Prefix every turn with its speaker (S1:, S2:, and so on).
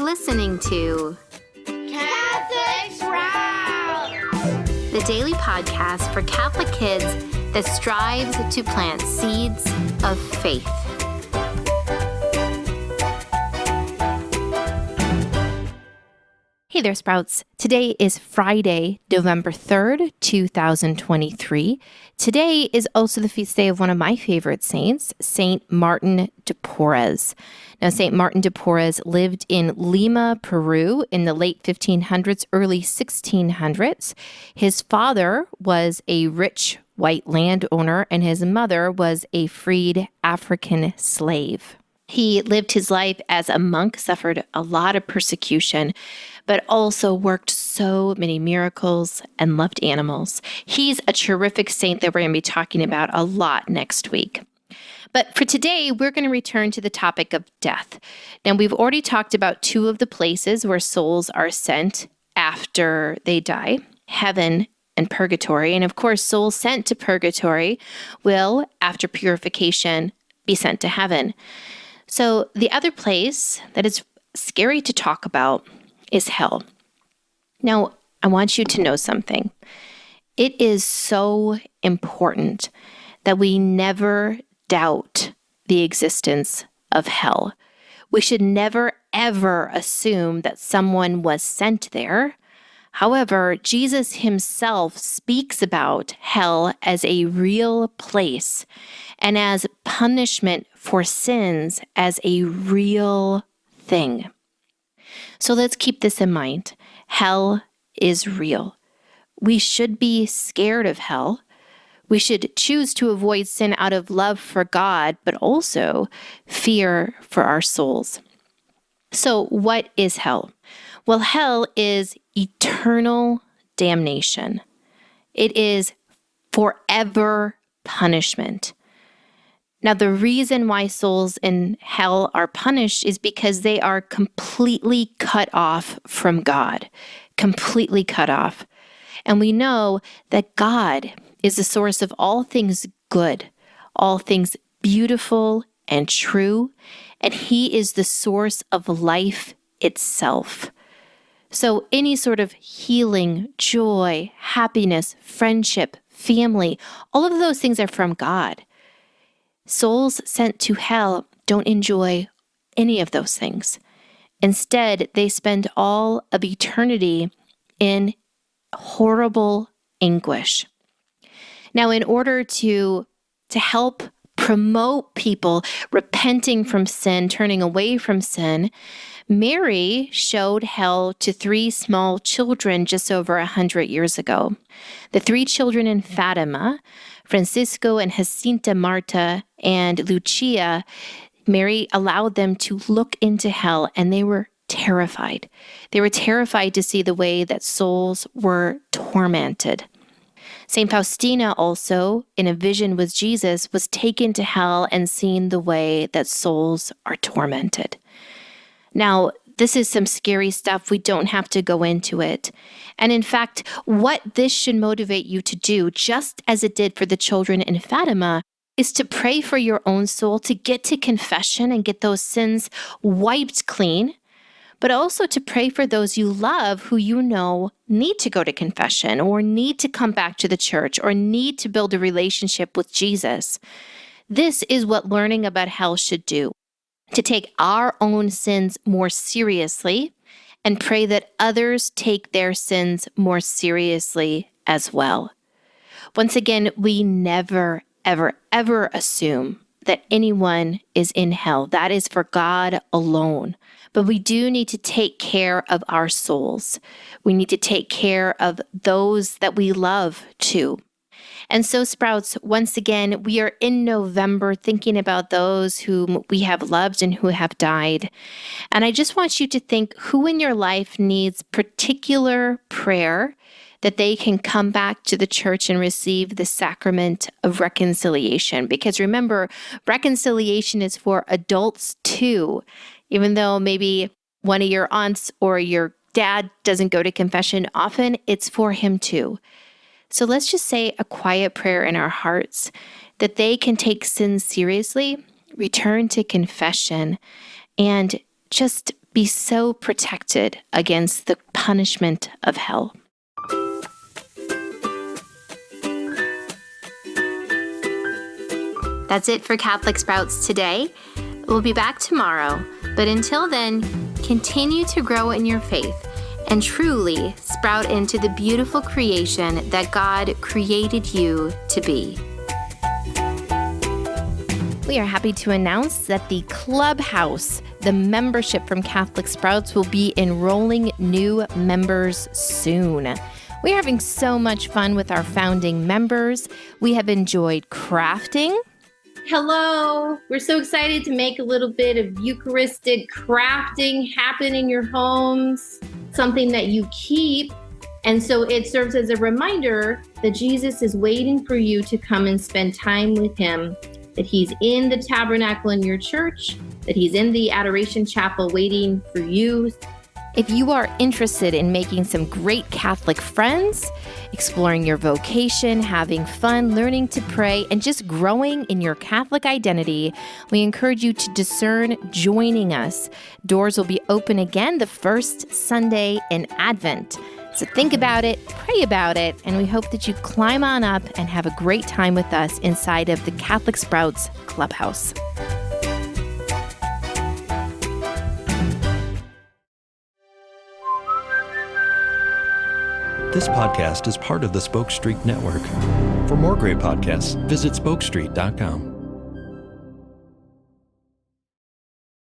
S1: listening to
S2: Catholics Round,
S1: the daily podcast for Catholic kids that strives to plant seeds of faith.
S3: Hey there, Sprouts. Today is Friday, November 3rd, 2023. Today is also the feast day of one of my favorite saints, Saint Martin de Porres. Now, Saint Martin de Porres lived in Lima, Peru in the late 1500s, early 1600s. His father was a rich white landowner, and his mother was a freed African slave. He lived his life as a monk, suffered a lot of persecution, but also worked so many miracles and loved animals. He's a terrific saint that we're going to be talking about a lot next week. But for today, we're going to return to the topic of death. Now, we've already talked about two of the places where souls are sent after they die, heaven and purgatory. And of course, souls sent to purgatory will, after purification, be sent to heaven. So the other place that is scary to talk about is hell. Now, I want you to know something. It is so important that we never doubt the existence of hell. We should never, ever assume that someone was sent there. However, Jesus himself speaks about hell as a real place and as punishment for sins as a real thing. So let's keep this in mind. Hell is real. We should be scared of hell. We should choose to avoid sin out of love for God, but also fear for our souls. So what is hell? Well, hell is eternal damnation. It is forever punishment. Now, the reason why souls in hell are punished is because they are completely cut off from God, completely cut off. And we know that God is the source of all things good, all things beautiful and true, and He is the source of life itself. So any sort of healing, joy, happiness, friendship, family, all of those things are from God. Souls sent to hell don't enjoy any of those things. Instead, they spend all of eternity in horrible anguish. Now, in order to help promote people repenting from sin, turning away from sin, Mary showed hell to 3 small children just over 100 years ago. The 3 children in Fatima, Francisco and Jacinta Marta and Lucia, Mary allowed them to look into hell, and they were terrified. They were terrified to see the way that souls were tormented. St. Faustina also, in a vision with Jesus, was taken to hell and seen the way that souls are tormented. Now, this is some scary stuff. We don't have to go into it. And in fact, what this should motivate you to do, just as it did for the children in Fatima, is to pray for your own soul to get to confession and get those sins wiped clean, but also to pray for those you love who you know need to go to confession or need to come back to the church or need to build a relationship with Jesus. This is what learning about hell should do, to take our own sins more seriously and pray that others take their sins more seriously as well. Once again, we never, ever, ever assume that anyone is in hell. That is for God alone. But we do need to take care of our souls. We need to take care of those that we love too. And so, Sprouts, once again, we are in November thinking about those whom we have loved and who have died. And I just want you to think who in your life needs particular prayer that they can come back to the church and receive the sacrament of reconciliation. Because remember, reconciliation is for adults too. Even though maybe one of your aunts or your dad doesn't go to confession often, it's for him too. So let's just say a quiet prayer in our hearts that they can take sin seriously, return to confession, and just be so protected against the punishment of hell.
S1: That's it for Catholic Sprouts today. We'll be back tomorrow, but until then, continue to grow in your faith and truly sprout into the beautiful creation that God created you to be.
S3: We are happy to announce that the Clubhouse, the membership from Catholic Sprouts, will be enrolling new members soon. We are having so much fun with our founding members. We have enjoyed crafting.
S4: Hello. We're so excited to make a little bit of Eucharistic crafting happen in your homes, something that you keep. And so it serves as a reminder that Jesus is waiting for you to come and spend time with him, that he's in the tabernacle in your church, that he's in the adoration chapel waiting for you.
S3: If you are interested in making some great Catholic friends, exploring your vocation, having fun, learning to pray, and just growing in your Catholic identity, we encourage you to discern joining us. Doors will be open again the first Sunday in Advent. So think about it, pray about it, and we hope that you climb on up and have a great time with us inside of the Catholic Sprouts Clubhouse.
S5: This podcast is part of the Spoke Street Network. For more great podcasts, visit spokestreet.com.